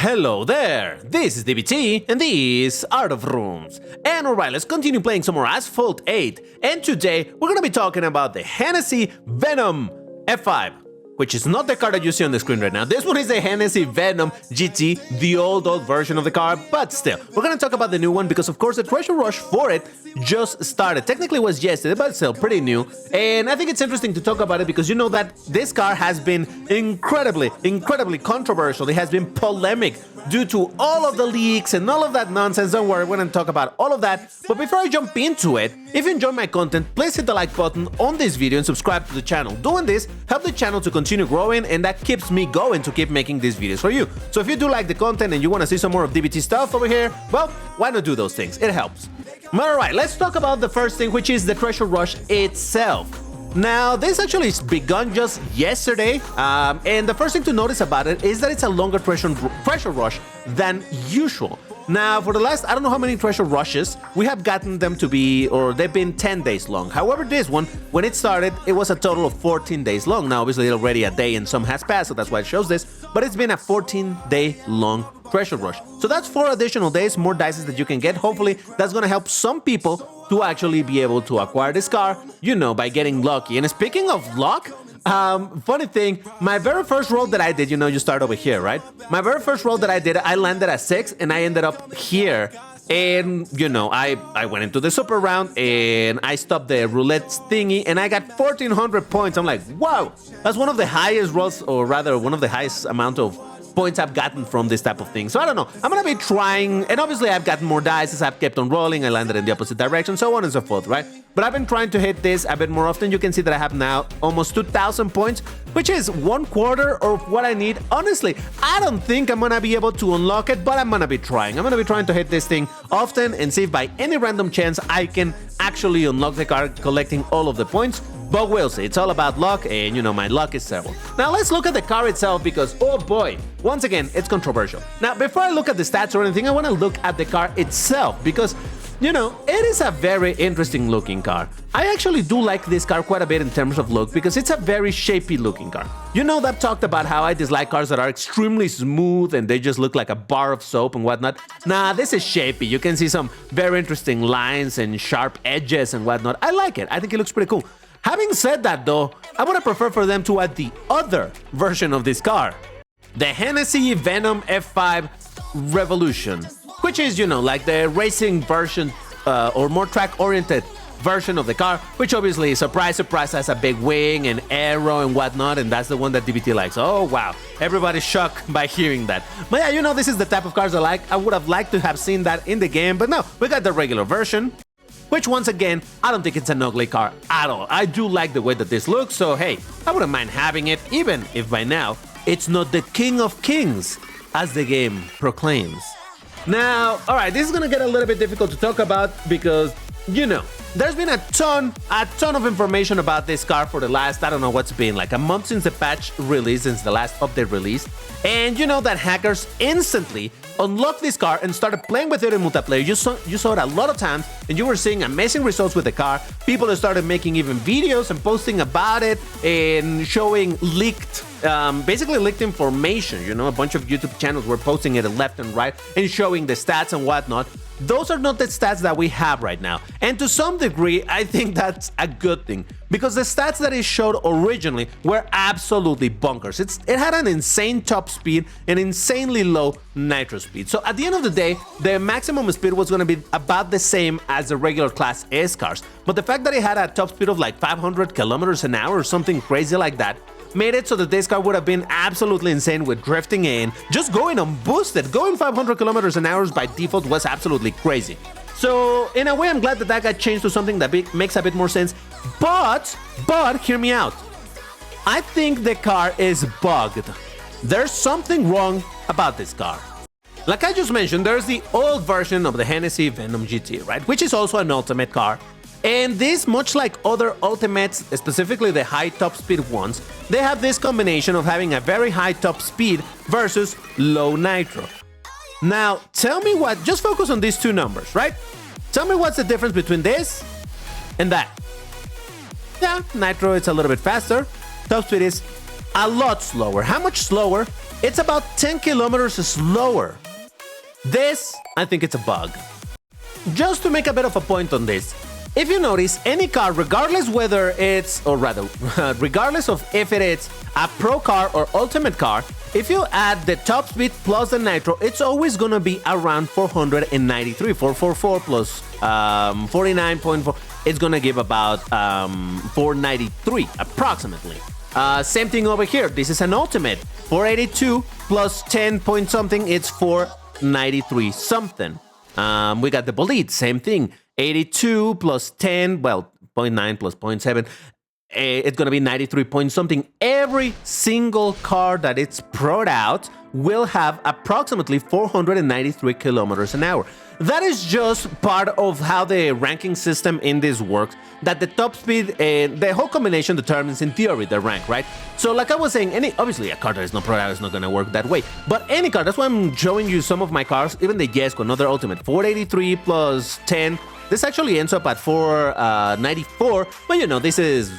Hello there, this is DBT and this is Art of Rooms. And alright, let's continue playing some more Asphalt 8. And today, we're gonna be talking about the Hennessy Venom F5, which is not the car that you see on the screen right now. This one is the Hennessy Venom GT, the old version of the car, but still, we're gonna talk about the new one because of course the treasure rush for it just started. Technically it was yesterday, but still pretty new. And I think it's interesting to talk about it because you know that this car has been incredibly controversial. It has been polemic due to all of the leaks and all of that nonsense. Don't worry, we're gonna talk about all of that. But before I jump into it, if you enjoy my content, please hit the like button on this video and subscribe to the channel. Doing this helps the channel to continue growing, and that keeps me going to keep making these videos for you. So if you do like the content and you want to see some more of DBT stuff over here, well, why not do those things? It helps. Alright, let's talk about the first thing, which is the treasure rush itself. Now, this actually begun just yesterday, and the first thing to notice about it is that it's a longer treasure rush than usual. Now, for the last, I don't know how many treasure rushes, we have gotten them to be, or they've been 10 days long. However, this one, when it started, it was a total of 14 days long. Now, obviously, already a day and some has passed, so that's why it shows this, but it's been a 14-day long treasure rush. So that's 4 additional days, more dices that you can get. Hopefully, that's gonna help some people to actually be able to acquire this car, you know, by getting lucky. And speaking of luck, funny thing, my very first roll that I did, you know, you start over here, right? My very first roll that I did, I landed at 6 and I ended up here. And, you know, I went into the super round and I stopped the roulette thingy and I got 1,400 points. I'm like, wow, that's one of the highest rolls, or rather one of the highest amount of points I've gotten from this type of thing. So I don't know, I'm gonna be trying, and obviously I've gotten more dice as I've kept on rolling. I landed in the opposite direction, so on and so forth, right? But I've been trying to hit this a bit more often. You can see that I have now almost 2,000 points, which is 1/4 of what I need. Honestly, I don't think I'm gonna be able to unlock it, but I'm gonna be trying. I'm gonna be trying to hit this thing often and see if by any random chance I can actually unlock the car collecting all of the points. But we'll see. It's all about luck, and you know, my luck is terrible. Now let's look at the car itself because, oh boy, once again, it's controversial. Now, before I look at the stats or anything, I want to look at the car itself because, you know, it is a very interesting looking car. I actually do like this car quite a bit in terms of look because it's a very shapy looking car. You know, I've talked about how I dislike cars that are extremely smooth and they just look like a bar of soap and whatnot. Nah, this is shapy. You can see some very interesting lines and sharp edges and whatnot. I like it. I think it looks pretty cool. Having said that though, I would have preferred for them to add the other version of this car, the Hennessy Venom F5 Revolution, which is, you know, like the racing version or more track-oriented version of the car, which obviously, surprise, surprise, has a big wing and arrow and whatnot, and that's the one that DBT likes. Oh wow, everybody's shocked by hearing that. But yeah, you know, this is the type of cars I like. I would have liked to have seen that in the game, but no, we got the regular version, which once again, I don't think it's an ugly car at all. I do like the way that this looks, so hey, I wouldn't mind having it, even if by now, it's not the king of kings, as the game proclaims. Now, alright, this is gonna get a little bit difficult to talk about because, you know, there's been a ton of information about this car for the last, I don't know what's been, like a month since the patch release, since the last update release. And you know that hackers instantly unlocked this car and started playing with it in multiplayer. You saw it a lot of times, and you were seeing amazing results with the car. People started making even videos and posting about it and showing leaked, basically leaked information. You know, a bunch of YouTube channels were posting it left and right and showing the stats and whatnot. Those are not the stats that we have right now. And to some degree, I think that's a good thing because the stats that it showed originally were absolutely bonkers. It had an insane top speed and insanely low nitro speed. So at the end of the day, the maximum speed was going to be about the same as the regular Class S cars. But the fact that it had a top speed of like 500 kilometers an hour or something crazy like that made it so that this car would have been absolutely insane with drifting in, just going unboosted. Going 500 kilometers an hour by default was absolutely crazy. So in a way, I'm glad that that got changed to something that makes a bit more sense. But hear me out. I think the car is bugged. There's something wrong about this car. Like I just mentioned, there's the old version of the Hennessy Venom GT, right? Which is also an ultimate car. And this, much like other ultimates, specifically the high top speed ones, they have this combination of having a very high top speed versus low nitro. Now, tell me what, just focus on these two numbers, right? Tell me what's the difference between this and that. Yeah, nitro is a little bit faster, top speed is a lot slower. How much slower? it's about 10 kilometers slower. This, I think it's a bug. Just to make a bit of a point on this, if you notice, any car, regardless whether it's, or rather, regardless of if it is a pro car or ultimate car, if you add the top speed plus the nitro, it's always gonna be around 493, 444 plus 49.4. It's gonna give about 493 approximately. Same thing over here. This is an ultimate. 482 plus 10 point something, it's 493 something. We got the bolide, same thing. 82 plus 10, well, 0.9 plus 0.7. It's gonna be 93 point something. Every single car that it's pro'd out will have approximately 493 kilometers an hour. That is just part of how the ranking system in this works, that the top speed and the whole combination determines in theory the rank, right? So like I was saying, obviously a car that is not pro'd out is not gonna work that way, but any car, that's why I'm showing you some of my cars, even the Jesko, another ultimate, 483 plus 10, this actually ends up at 494, but you know, this is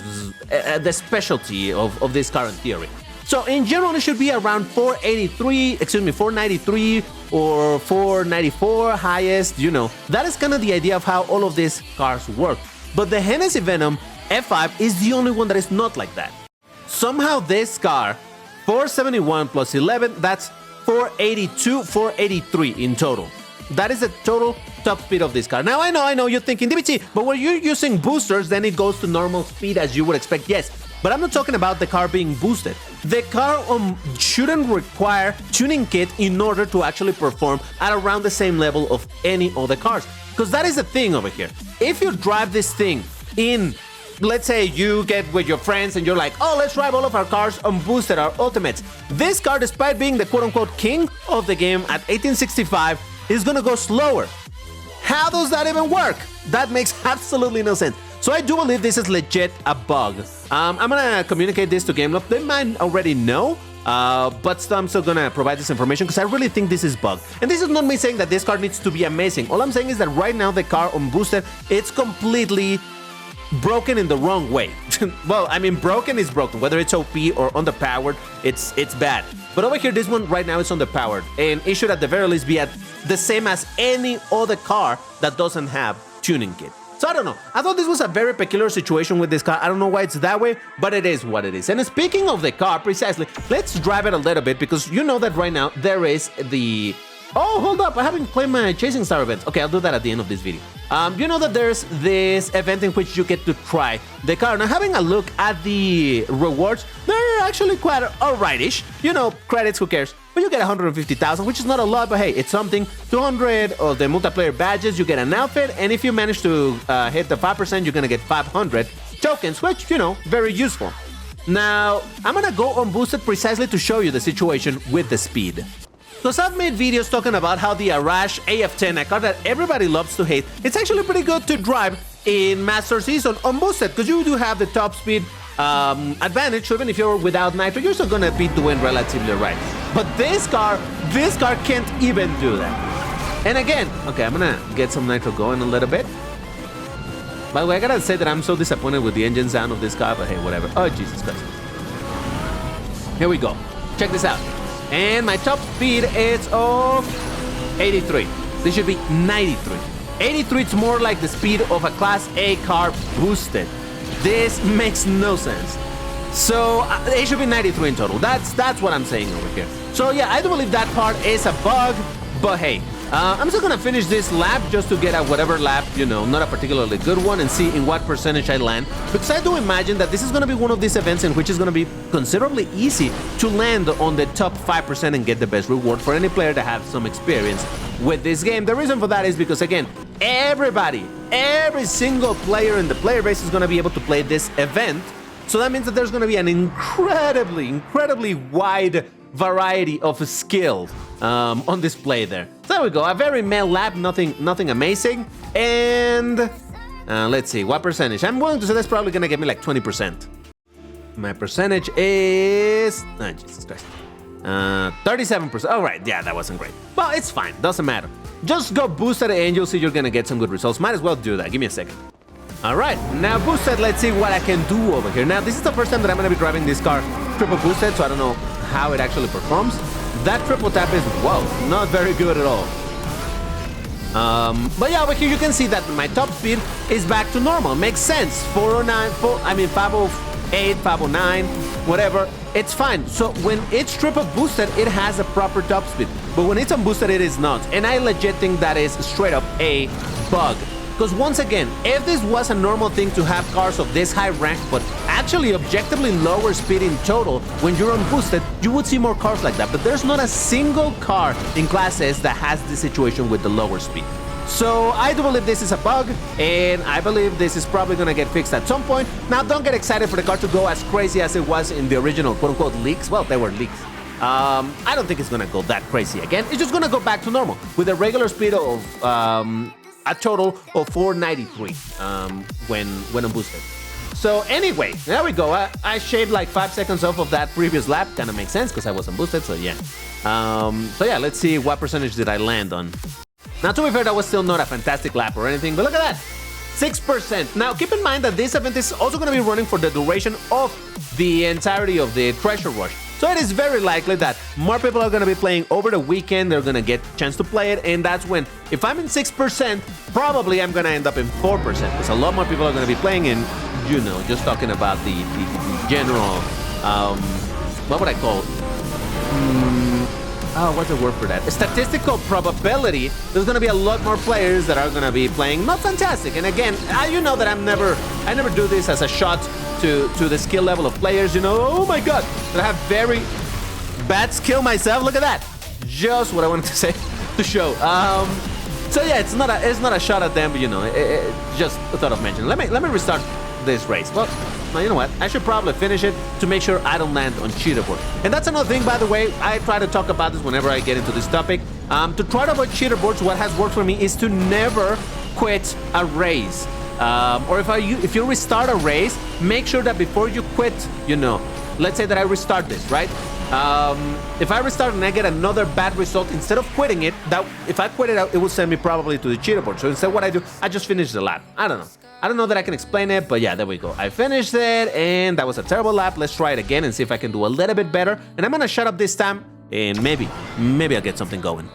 the specialty of this car in theory. So in general, it should be around 493 or 494 highest, you know. That is kind of the idea of how all of these cars work. But the Hennessy Venom F5 is the only one that is not like that. Somehow this car, 471 plus 11, that's 482, 483 in total. That is the total top speed of this car. Now, I know, you're thinking, DBT, but when you're using boosters, then it goes to normal speed as you would expect. Yes, but I'm not talking about the car being boosted. The car shouldn't require tuning kit in order to actually perform at around the same level of any other cars. Because that is the thing over here. If you drive this thing in, let's say you get with your friends and you're like, oh, let's drive all of our cars unboosted, our ultimates. This car, despite being the quote-unquote king of the game at 1865, is gonna go slower. How does that even work? That makes absolutely no sense. So I do believe this is legit a bug. I'm gonna communicate this to GameLoft. They might already know, but I'm still gonna provide this information because I really think this is bugged. And this is not me saying that this car needs to be amazing. All I'm saying is that right now the car unboosted, it's completely broken in the wrong way. Well, I mean, broken is broken. Whether it's OP or underpowered, it's bad. But over here, this one right now is underpowered, and it should at the very least be at the same as any other car that doesn't have tuning kit. So I don't know. I thought this was a very peculiar situation with this car. I don't know why it's that way, but it is what it is. And speaking of the car, precisely, let's drive it a little bit because you know that right now there is the... Oh, hold up, I haven't played my Chasing Star event. Okay, I'll do that at the end of this video. You know that there's this event in which you get to try the car. Now, having a look at the rewards, they're actually quite alright-ish. You know, credits, who cares? But you get 150,000, which is not a lot, but hey, it's something. 200 of the multiplayer badges, you get an outfit, and if you manage to hit the 5%, you're gonna get 500 tokens, which, you know, very useful. Now, I'm gonna go unboosted precisely to show you the situation with the speed. Because I've made videos talking about how the Arash AF10, a car that everybody loves to hate, it's actually pretty good to drive in Master Season unboosted, because you do have the top speed advantage. So even if you're without nitro, you're still gonna be doing relatively right. But this car can't even do that. And again, okay, I'm gonna get some nitro going a little bit. By the way, I gotta say that I'm so disappointed with the engine sound of this car, but hey, whatever. Oh, Jesus Christ. Here we go. Check this out. And my top speed is of 83. This should be 93. 83 is more like the speed of a Class A car boosted. This makes no sense. So it should be 93 in total. That's what I'm saying over here. So yeah, I do believe that part is a bug, but hey, I'm still gonna finish this lap just to get a whatever lap, you know, not a particularly good one, and see in what percentage I land. Because I do imagine that this is gonna be one of these events in which it's gonna be considerably easy to land on the top 5% and get the best reward for any player that has some experience with this game. The reason for that is because, again, every single player in the player base is gonna be able to play this event. So that means that there's gonna be an incredibly wide variety of skill on display there. So there we go, a very meh lap, nothing amazing. And let's see, what percentage? I'm willing to say that's probably gonna get me like 20%. My percentage is, oh, Jesus Christ, 37%. All right, yeah, that wasn't great. Well, it's fine, doesn't matter. Just go boosted and you'll see you're gonna get some good results. Might as well do that, give me a second. All right, now boosted, let's see what I can do over here. Now, this is the first time that I'm gonna be driving this car triple boosted, so I don't know how it actually performs. that triple tap is, whoa, not very good at all. But yeah, over here you can see that my top speed is back to normal. Makes sense. 409, 508, 509, whatever. It's fine. So when it's triple boosted, it has a proper top speed. But when it's unboosted, it is not. And I legit think that is straight up a bug. Because once again, if this was a normal thing to have cars of this high rank, but actually objectively lower speed in total, when you're unboosted, you would see more cars like that. But there's not a single car in Class S that has this situation with the lower speed. So I do believe this is a bug, and I believe this is probably going to get fixed at some point. Now, don't get excited for the car to go as crazy as it was in the original quote-unquote leaks. Well, they were leaks. I don't think it's going to go that crazy again. It's just going to go back to normal with a regular speed of a total of 493 when unboosted. So anyway, there we go. I shaved like 5 seconds off of that previous lap. Kind of makes sense because I was unboosted, so yeah. So yeah, let's see what percentage did I land on. Now, to be fair, that was still not a fantastic lap or anything, but look at that, 6%. Now, keep in mind that this event is also going to be running for the duration of the entirety of the Treasure Rush. So it is very likely that more people are going to be playing over the weekend. They're going to get a chance to play it, and that's when, if I'm in 6%, probably I'm going to end up in 4%, because a lot more people are going to be playing in, you know, just talking about the general, what would I call it? What's the word for that? A statistical probability. There's going to be a lot more players that are going to be playing not fantastic. And again, you know that I never do this as a shot to the skill level of players. You know, oh my God, that I have very bad skill myself. Look at that. Just what I wanted to say to show. So yeah, it's not a shot at them, but you know, just a thought of mentioning. Let me restart this race. Well, you know what? I should probably finish it to make sure I don't land on cheaterboard. And that's another thing, by the way. I try to talk about this whenever I get into this topic. To try to avoid cheaterboards, what has worked for me is to never quit a race. Or if you restart a race, make sure that before you quit, you know, let's say that I restart this, right? If I restart and I get another bad result, instead of quitting it, if I quit it out, it will send me probably to the cheaterboard. So instead, what I do, I just finish the lap. I don't know. I don't know that I can explain it, but yeah, there we go. I finished it, and that was a terrible lap. Let's try it again and see if I can do a little bit better. And I'm gonna shut up this time, and maybe I'll get something going.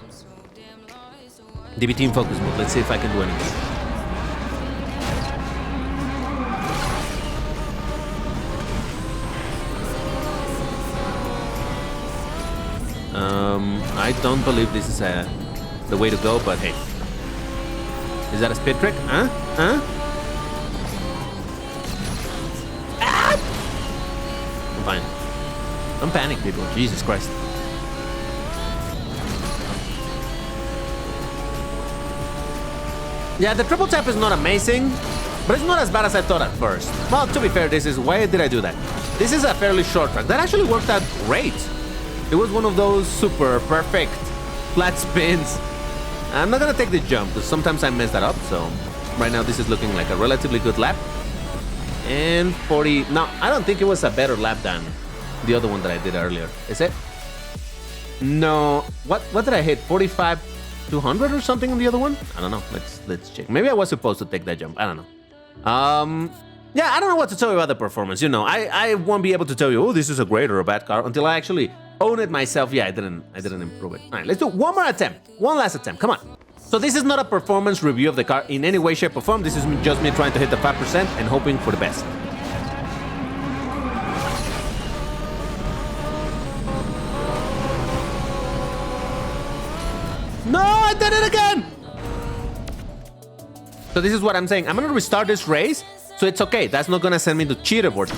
DB team focus mode. Let's see if I can do anything. I don't believe this is the way to go, but hey. Is that a speed trick? Huh? Ah! I'm fine. Don't panic, people. Jesus Christ. Yeah, the triple tap is not amazing, but it's not as bad as I thought at first. Well, to be fair, why did I do that? This is a fairly short track. That actually worked out great. It was one of those super perfect flat spins. I'm not gonna take the jump because sometimes I mess that up. So right now this is looking like a relatively good lap. And 40. No, I don't think it was a better lap than the other one that I did earlier. Is it? No. What did I hit? 45, 200 or something on the other one? I don't know. Let's check. Maybe I was supposed to take that jump. I don't know. Yeah, I don't know what to tell you about the performance. You know, I won't be able to tell you, oh, this is a great or a bad car until I actually own it myself. Yeah, I didn't improve it. All right, let's do one more attempt. One last attempt. Come on. So this is not a performance review of the car in any way, shape, or form. This is just me trying to hit the 5% and hoping for the best. No, I did it again! So this is what I'm saying. I'm gonna restart this race, so it's okay. That's not gonna send me to cheaterboard.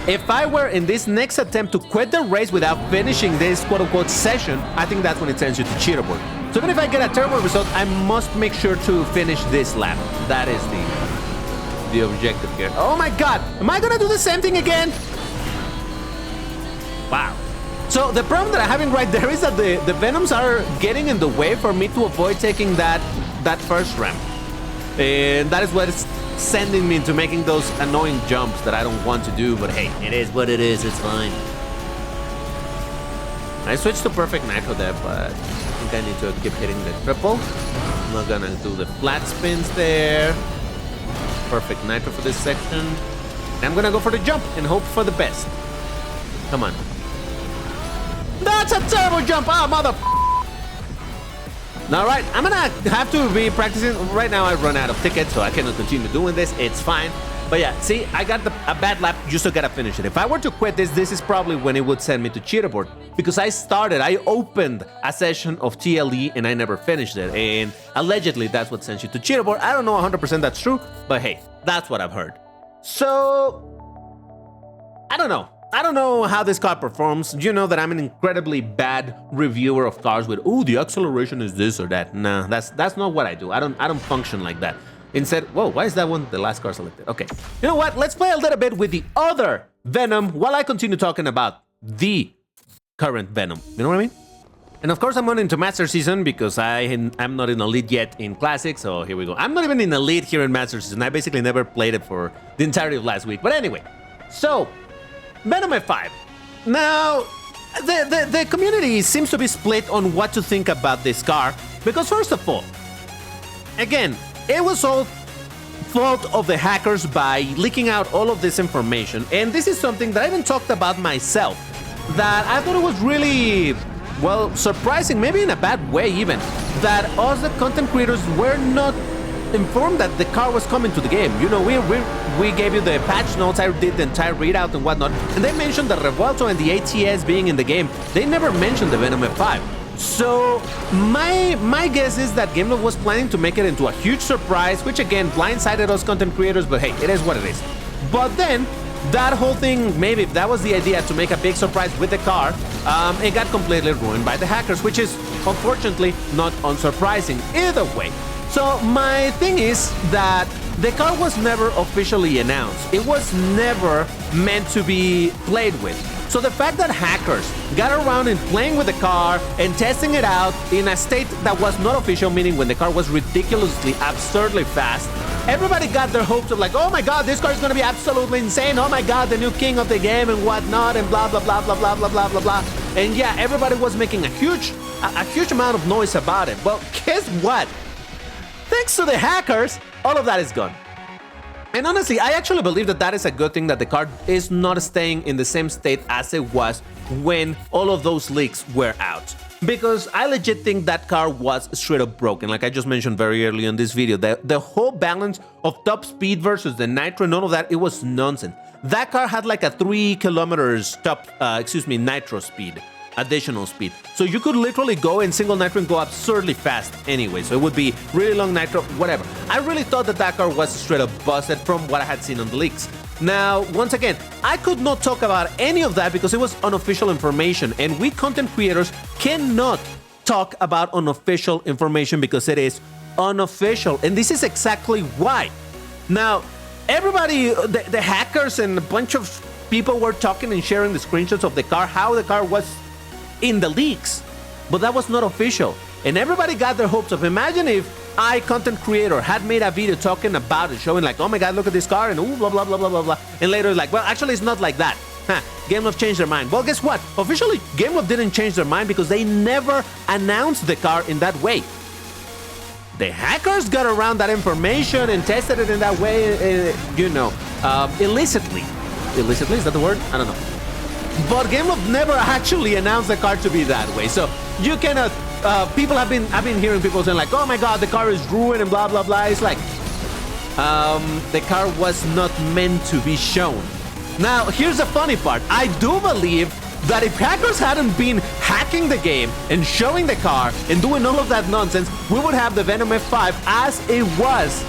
If I were in this next attempt to quit the race without finishing this quote-unquote session, I think that's when it sends you to cheaterboard. So even if I get a terrible result, I must make sure to finish this lap. That is the objective here. Oh my God, am I gonna do the same thing again? Wow. So the problem that I'm having right there is that the Venoms are getting in the way for me to avoid taking that first ramp. And that is what is sending me into making those annoying jumps that I don't want to do, but hey, it is what it is, it's fine. I switched to perfect nitro there, but I think I need to keep hitting the triple. I'm not gonna do the flat spins there. Perfect nitro for this section. And I'm gonna go for the jump and hope for the best. Come on. No! That's a turbo jump! Oh, mother... All right, I'm gonna have to be practicing. Right now I run out of tickets, so I cannot continue doing this. It's fine. But yeah, see, I got a bad lap. You still gotta finish it. If I were to quit this is probably when it would send me to cheaterboard. Because I opened a session of TLE and I never finished it. And allegedly, that's what sends you to cheaterboard. I don't know 100% that's true, but hey, that's what I've heard. So, I don't know. I don't know how this car performs. You know that I'm an incredibly bad reviewer of cars with, ooh, the acceleration is this or that. Nah, that's not what I do. I don't function like that. Instead, whoa, why is that one the last car selected? Okay, you know what? Let's play a little bit with the other Venom while I continue talking about the current Venom. You know what I mean? And of course, I'm not into Master Season because I'm not in Elite yet in Classic, so here we go. I'm not even in Elite here in Master Season. I basically never played it for the entirety of last week. But anyway, so... Venom F5. Now, the community seems to be split on what to think about this car, because first of all, again, it was all fault of the hackers by leaking out all of this information, and this is something that I even talked about myself, that I thought it was really, well, surprising, maybe in a bad way even, that us, the content creators, were not informed that the car was coming to the game. You know, we gave you the patch notes, I did the entire readout and whatnot, and they mentioned the Revuelto and the ATS being in the game. They never mentioned the Venom F5. So my guess is that GameLove was planning to make it into a huge surprise, which again blindsided us content creators, but hey, it is what it is. But then that whole thing, maybe if that was the idea to make a big surprise with the car, it got completely ruined by the hackers, which is unfortunately not unsurprising either way. So my thing is that the car was never officially announced. It was never meant to be played with. So the fact that hackers got around and playing with the car and testing it out in a state that was not official, meaning when the car was ridiculously, absurdly fast, everybody got their hopes of like, oh my god, this car is gonna be absolutely insane, oh my god, the new king of the game and whatnot, and blah, blah, blah, blah, blah, blah, blah, blah, blah. And yeah, everybody was making a huge amount of noise about it. Well, guess what? Thanks to the hackers, all of that is gone. And honestly, I actually believe that that is a good thing, that the car is not staying in the same state as it was when all of those leaks were out. Because I legit think that car was straight up broken, like I just mentioned very early in this video. The whole balance of top speed versus the nitro and all of that, it was nonsense. That car had like a 3 kilometers nitro speed. Additional speed. So you could literally go in single nitro and go absurdly fast anyway. So it would be really long nitro, whatever. I really thought that that car was straight up busted from what I had seen on the leaks. Now, once again, I could not talk about any of that because it was unofficial information, and we content creators cannot talk about unofficial information because it is unofficial, and this is exactly why. Now, everybody, the hackers and a bunch of people were talking and sharing the screenshots of the car, how the car was in the leaks, but that was not official. And everybody got their hopes up. Imagine if I, content creator, had made a video talking about it, showing like, oh my god, look at this car, and ooh, blah, blah, blah, blah, blah, blah. And later like, well, actually it's not like that. GameLove changed their mind. Well, guess what? Officially, GameLove didn't change their mind because they never announced the car in that way. The hackers got around that information and tested it in that way, illicitly. Illicitly, is that the word? I don't know. But GameLove never actually announced the car to be that way. So you cannot, I've been hearing people saying like, oh my god, the car is ruined and blah, blah, blah. It's like, the car was not meant to be shown. Now, here's the funny part. I do believe that if hackers hadn't been hacking the game and showing the car and doing all of that nonsense, we would have the Venom F5 as it was,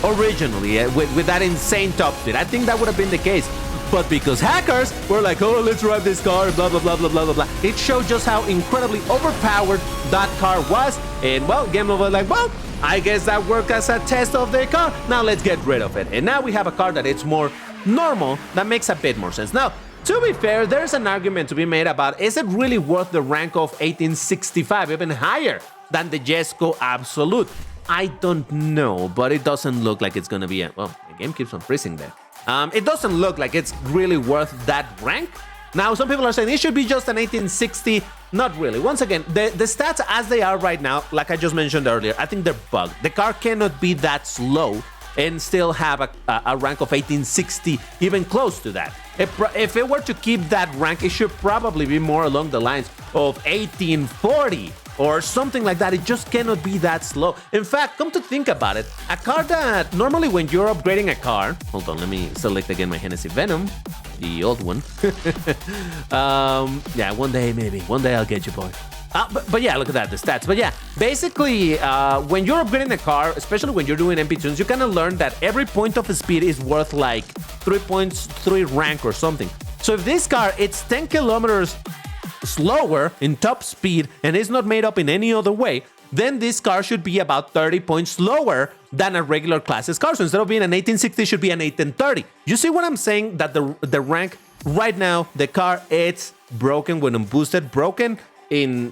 originally, with that insane top speed. I think that would have been the case. But because hackers were like, oh, let's drive this car, blah, blah, blah, blah, blah, blah, blah, it showed just how incredibly overpowered that car was. And, well, GameLove was like, well, I guess that worked as a test of the car. Now let's get rid of it. And now we have a car that it's more normal, that makes a bit more sense. Now, to be fair, there's an argument to be made about, is it really worth the rank of 1865, even higher than the Jesco Absolute? I don't know, but it doesn't look like it's gonna be well, the game keeps on freezing there. It doesn't look like it's really worth that rank. Now, some people are saying it should be just an 1860. Not really. Once again, the stats as they are right now, like I just mentioned earlier, I think they're bugged. The car cannot be that slow and still have a rank of 1860, even close to that. If it were to keep that rank, it should probably be more along the lines of 1840 or something like that. It just cannot be that slow. In fact, come to think about it, a car that normally when you're upgrading a car, hold on, let me select again my Hennessy Venom, the old one. Yeah, one day I'll get you, boy. But yeah, look at that, the stats. But yeah, basically, when you're upgrading a car, especially when you're doing MP tunes, you kind of learn that every point of speed is worth like 3 points, 3 rank or something. So if this car, it's 10 kilometers slower in top speed and is not made up in any other way, then this car should be about 30 points slower than a regular classes car. So instead of being an 1860, it should be an 1830. You see what I'm saying? That the rank right now, the car, it's broken when unboosted, broken in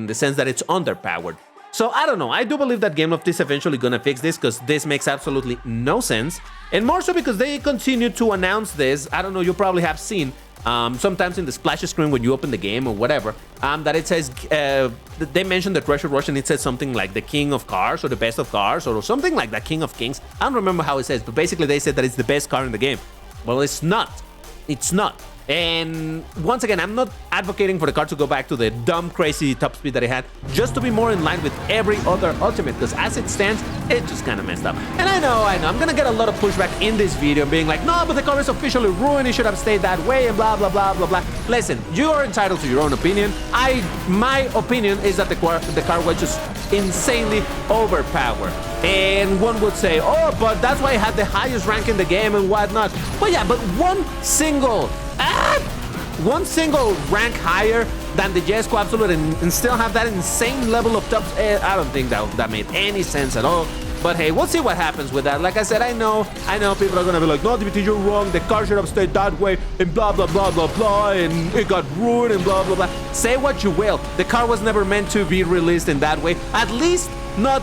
the sense that it's underpowered. So I don't know. I do believe that Game Loft is eventually gonna fix this because this makes absolutely no sense. And more so because they continue to announce this. I don't know, you probably have seen sometimes in the splash screen when you open the game or whatever, that it says, they mentioned the Treasure Rush and it says something like the King of Cars or the Best of Cars or something like that, King of Kings. I don't remember how it says, but basically they said that it's the best car in the game. Well, it's not. It's not. And once again, I'm not advocating for the car to go back to the dumb, crazy top speed that it had, just to be more in line with every other Ultimate, because as it stands, it just kind of messed up. And I know, I'm gonna get a lot of pushback in this video, being like, no, but the car is officially ruined, it should have stayed that way, and blah, blah, blah, blah, blah. Listen, you are entitled to your own opinion. My opinion is that the car was just insanely overpowered. And one would say, oh, but that's why it had the highest rank in the game and whatnot. But yeah, but one single rank higher than the Jesco Absolute and still have that insane level of top. I don't think that made any sense at all. But hey, we'll see what happens with that. Like I said, I know people are gonna be like, no, DBT, you're wrong. The car should have stayed that way and blah, blah, blah, blah, blah, and it got ruined and blah, blah, blah. Say what you will. The car was never meant to be released in that way. At least not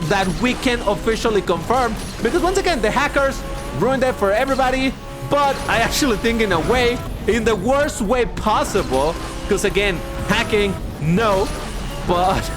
that we can officially confirm, because once again, the hackers ruined it for everybody. But I actually think in a way, in the worst way possible, because again, hacking, no, but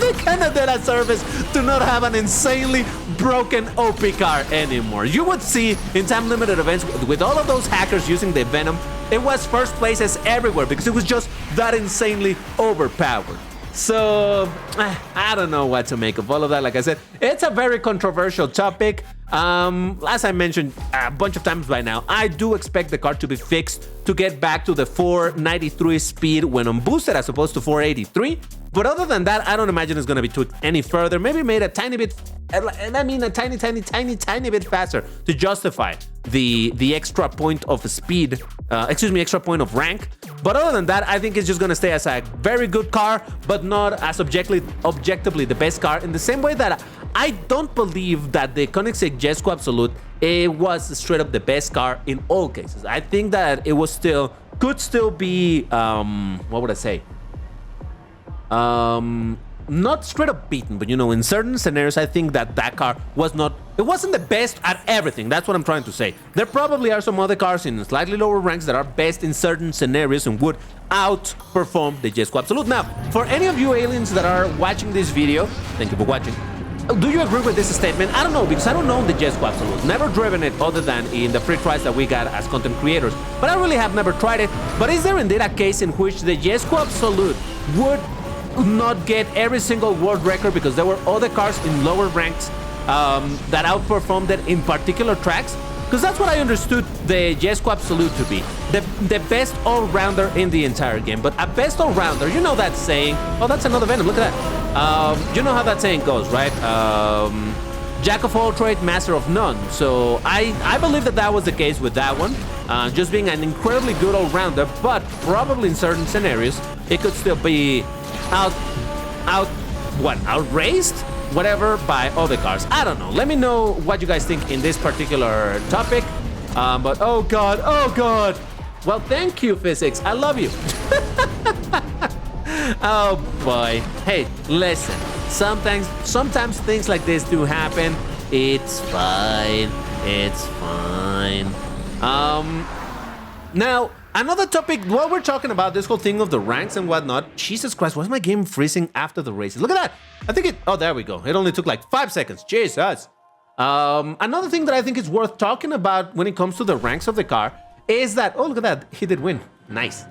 they kind of did a service to not have an insanely broken OP car anymore. You would see in time-limited events with all of those hackers using the Venom, it was first places everywhere because it was just that insanely overpowered. So, I don't know what to make of all of that. Like I said, it's a very controversial topic. As I mentioned a bunch of times by now, I do expect the car to be fixed to get back to the 493 speed when unboosted as opposed to 483. But other than that, I don't imagine it's going to be tweaked any further. Maybe made a tiny bit, and I mean a tiny bit faster to justify the extra point of speed, extra point of rank. But other than that, I think it's just going to stay as a very good car, but not as objectively the best car, in the same way that I don't believe that the Koenigsegg Jesco Absolute, it was straight up the best car in all cases. I think that it was could still be, what would I say? Not straight up beaten, but you know, in certain scenarios, I think that car it wasn't the best at everything. That's what I'm trying to say. There probably are some other cars in slightly lower ranks that are best in certain scenarios and would outperform the Jesco Absolute. Now, for any of you aliens that are watching this video, thank you for watching. Do you agree with this statement? I don't know, because I don't know the Jesco Absolute. Never driven it other than in the free tries that we got as content creators. But I really have never tried it. But is there indeed a case in which the Jesco Absolute would not get every single world record because there were other cars in lower ranks that outperformed it in particular tracks? Because that's what I understood the Jesco Absolute to be. The best all-rounder in the entire game. But a best all-rounder, you know that saying. Oh, that's another Venom, look at that. You know how that saying goes, right? Jack of all trades, master of none. So I believe that was the case with that one. Just being an incredibly good all-rounder, but probably in certain scenarios, it could still be outraced, whatever, by other cars. I don't know. Let me know what you guys think in this particular topic. But oh god. Well, thank you, physics. I love you. Oh boy. Hey, listen. Sometimes things like this do happen. It's fine. It's fine. Now, another topic, while we're talking about this whole thing of the ranks and whatnot, Jesus Christ, why is my game freezing after the races? Look at that. I think oh, there we go. It only took like 5 seconds. Jesus. Another thing that I think is worth talking about when it comes to the ranks of the car is that, oh, look at that, he did win. Nice.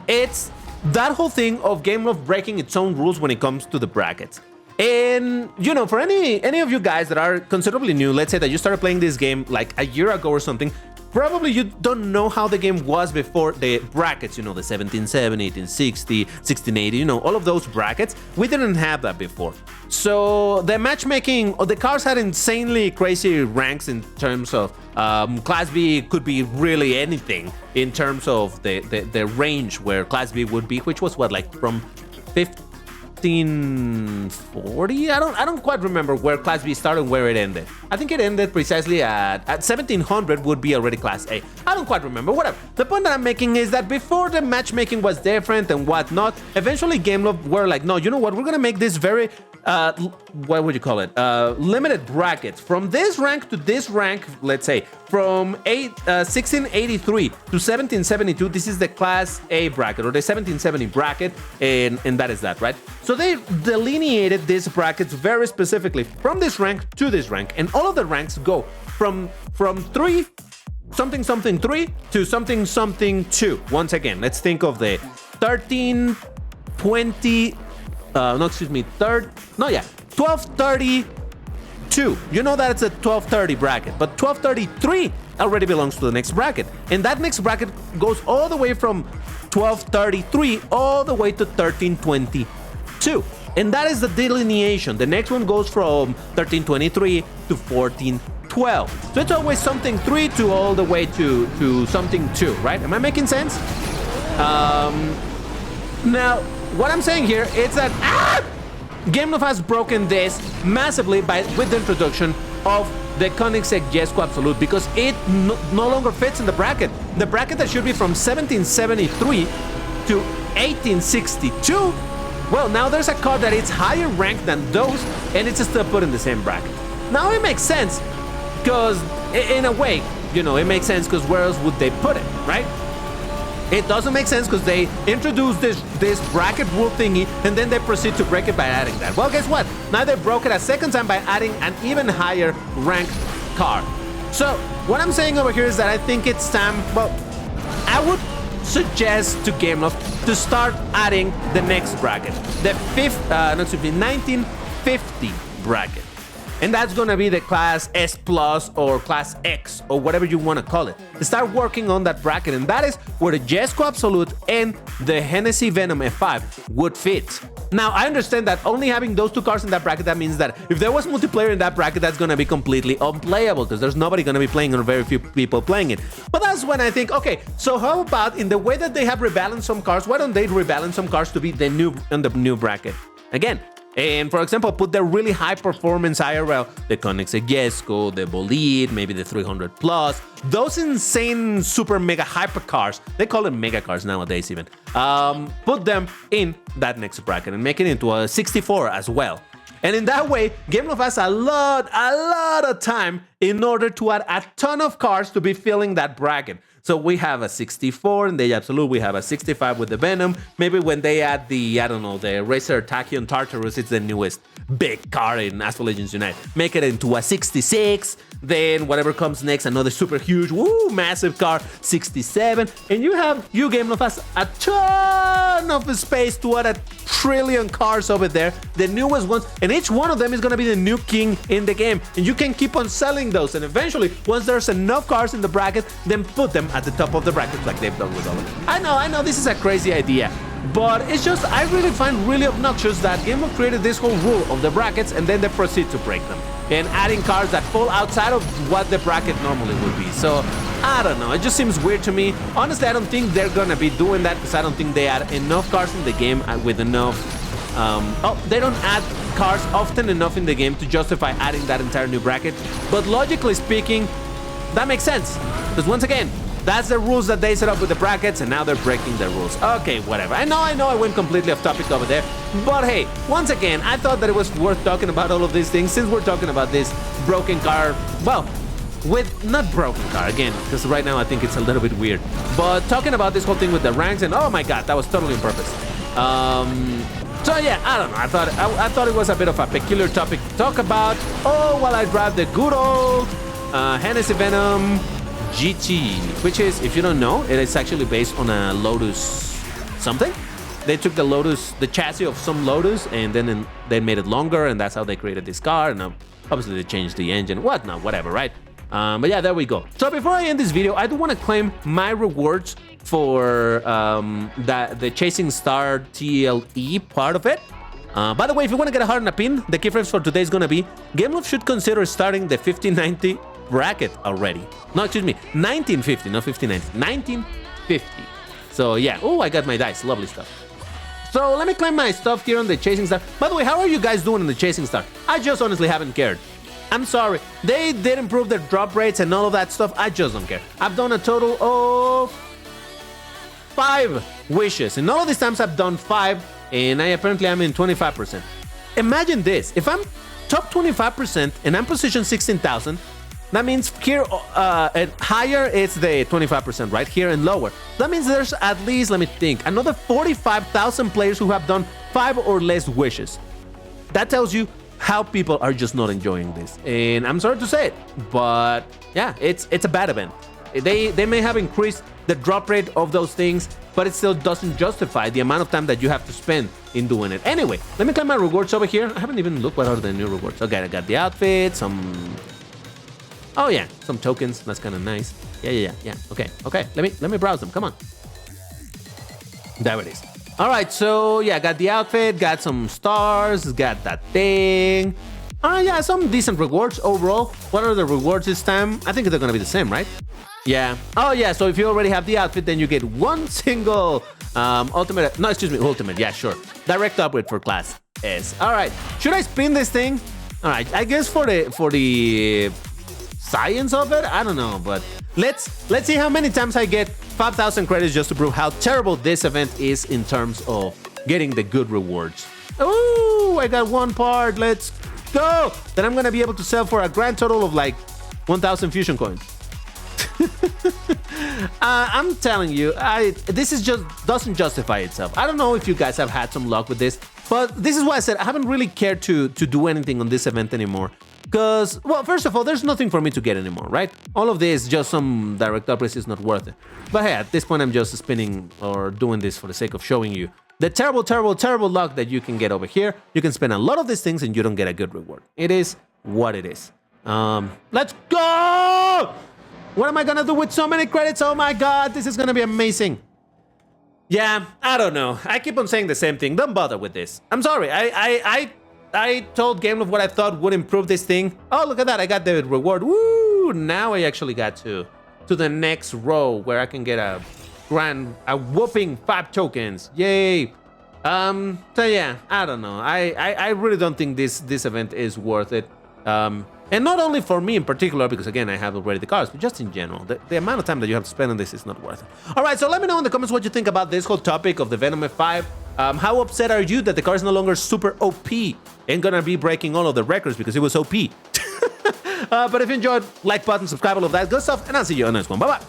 It's that whole thing of Game Love breaking its own rules when it comes to the brackets. And, you know, for any of you guys that are considerably new, let's say that you started playing this game like a year ago or something, probably you don't know how the game was before the brackets, you know, the 1770, 1860, 1680, you know, all of those brackets. We didn't have that before. So the matchmaking, the cars had insanely crazy ranks in terms of Class B could be really anything in terms of the range where Class B would be, which was what, like from 1540? I don't quite remember where Class B started and where it ended. I think it ended precisely at 1700 would be already Class A. I don't quite remember, whatever. The point that I'm making is that before the matchmaking was different and whatnot, eventually Game Love were like, no, you know what, we're gonna make this very what would you call it? Limited brackets. From this rank to this rank, let's say, from 1683 to 1772, this is the Class A bracket, or the 1770 bracket, and that is that, right? So they delineated these brackets very specifically from this rank to this rank, and all of the ranks go from 3 something something 3 to something something 2. Once again, let's think of the 1320 1232. You know that it's a 1230 bracket, but 1233 already belongs to the next bracket. And that next bracket goes all the way from 1233 all the way to 1322. And that is the delineation. The next one goes from 1323 to 1412. So it's always something 3 to all the way to something 2, right? Am I making sense? Now, what I'm saying here is that Game Love has broken this massively with the introduction of the Koenigsegg Jesko Absolute, because it no longer fits in the bracket. The bracket that should be from 1773 to 1862, well, now there's a car that is higher ranked than those, and it's still put in the same bracket. Now it makes sense, because in a way, you know, it makes sense, because where else would they put it, right? It doesn't make sense because they introduced this bracket rule thingy, and then they proceed to break it by adding that. Well, guess what? Now they broke it a second time by adding an even higher ranked car. So what I'm saying over here is that I think it's time, well, I would suggest to Game Love to start adding the next bracket, the 1950 bracket. And that's gonna be the Class S Plus or Class X or whatever you wanna call it. Start working on that bracket, and that is where the Jesko Absolute and the Hennessy Venom F5 would fit. Now, I understand that only having those two cars in that bracket, that means that if there was multiplayer in that bracket, that's gonna be completely unplayable because there's nobody gonna be playing or very few people playing it. But that's when I think, okay, so how about in the way that they have rebalanced some cars, why don't they rebalance some cars to be the new bracket? Again, and for example, put the really high performance IRL, the Koenigsegg Jesko, the Bolide, maybe the 300 Plus, those insane super mega hyper cars, they call them mega cars nowadays even, put them in that next bracket and make it into a 64 as well. And in that way, Game Love has a lot of time in order to add a ton of cars to be filling that bracket. So we have a 64 in the Absolute, we have a 65 with the Venom. Maybe when they add the, I don't know, the Racer Tachyon Tartarus, it's the newest big car in Asphalt Legends Unite. Make it into a 66, then whatever comes next, another super huge, massive car, 67. And you Game Love has a ton of space to add a trillion cars over there, the newest ones, and each one of them is gonna be the new king in the game. And you can keep on selling those, and eventually, once there's enough cars in the bracket, then put them at the top of the bracket like they've done with all of them. I know, this is a crazy idea, but it's just, I really find really obnoxious that Game Love created this whole rule of the brackets and then they proceed to break them and adding cars that fall outside of what the bracket normally would be. So, I don't know, it just seems weird to me. Honestly, I don't think they're gonna be doing that because I don't think they add enough cars in the game with enough... they don't add cars often enough in the game to justify adding that entire new bracket, but logically speaking, that makes sense. Because once again, that's the rules that they set up with the brackets, and now they're breaking the rules. Okay, whatever. I know I went completely off topic over there, but hey, once again, I thought that it was worth talking about all of these things since we're talking about this broken car, well, with not broken car again, because right now I think it's a little bit weird, but talking about this whole thing with the ranks, and oh my god, that was totally on purpose. So yeah, I don't know. I thought it was a bit of a peculiar topic to talk about. Oh, while I drive the good old Hennessy Venom GT, which is, if you don't know, it is actually based on a Lotus something. They took the chassis of some Lotus, and then they made it longer, and that's how they created this car. And obviously they changed the engine, whatever, right? But yeah, there we go. So before I end this video, I do want to claim my rewards for the Chasing Star TLE part of it. By the way, if you want to get a heart and a pin, the keyframes for today is going to be GameLove should consider starting the 1590 bracket already. No, excuse me, 1950, not 1590, 1950. So yeah, oh, I got my dice, lovely stuff. So let me claim my stuff here on the Chasing Star. By the way, how are you guys doing in the Chasing Star? I just honestly haven't cared. I'm sorry, they did improve their drop rates and all of that stuff. I just don't care. I've done a total of 5 wishes. In all of these times I've done 5, and I apparently am in 25%. Imagine this, if I'm top 25% and I'm position 16,000, that means here at higher it's the 25%, right? Here and lower. That means there's at least, let me think, another 45,000 players who have done 5 or less wishes. That tells you how people are just not enjoying this. And I'm sorry to say it, but yeah, it's a bad event. They may have increased the drop rate of those things, but it still doesn't justify the amount of time that you have to spend in doing it. Anyway, let me claim my rewards over here. I haven't even looked what are the new rewards. Okay, I got the outfit, oh yeah, some tokens. That's kind of nice. Yeah. Okay. Let me browse them. Come on. There it is. All right, so yeah, got the outfit, got some stars, got that thing. Yeah, some decent rewards overall. What are the rewards this time? I think they're gonna be the same, right? Yeah. Oh yeah, so if you already have the outfit, then you get one single ultimate. Yeah, sure. Direct upgrade for class S. All right. Should I spin this thing? All right. I guess for the science of it, I don't know, but let's see how many times I get 5,000 credits just to prove how terrible this event is in terms of getting the good rewards. Ooh, I got one part. Let's go. Then I'm gonna be able to sell for a grand total of like 1,000 fusion coins. I'm telling you, this is just doesn't justify itself. I don't know if you guys have had some luck with this, but this is why I said I haven't really cared to do anything on this event anymore. Because, well, first of all, there's nothing for me to get anymore, right? All of this, just some direct upgrades, is not worth it. But hey, at this point, I'm just spinning or doing this for the sake of showing you the terrible, terrible, terrible luck that you can get over here. You can spend a lot of these things and you don't get a good reward. It is what it is. Let's go! What am I gonna do with so many credits? Oh my god, this is gonna be amazing. Yeah, I don't know. I keep on saying the same thing. Don't bother with this. I'm sorry. I told GameLove what I thought would improve this thing. Oh, look at that. I got the reward. Woo! Now I actually got to the next row where I can get a whooping 5 tokens. Yay! So yeah, I don't know. I really don't think this event is worth it. And not only for me in particular, because again, I have already the cars, but just in general, the amount of time that you have to spend on this is not worth it. All right, so let me know in the comments what you think about this whole topic of the Venom F5. How upset are you that the car is no longer super OP and gonna be breaking all of the records because it was OP? But if you enjoyed, like button, subscribe, all of that good stuff, and I'll see you on the next one. Bye-bye.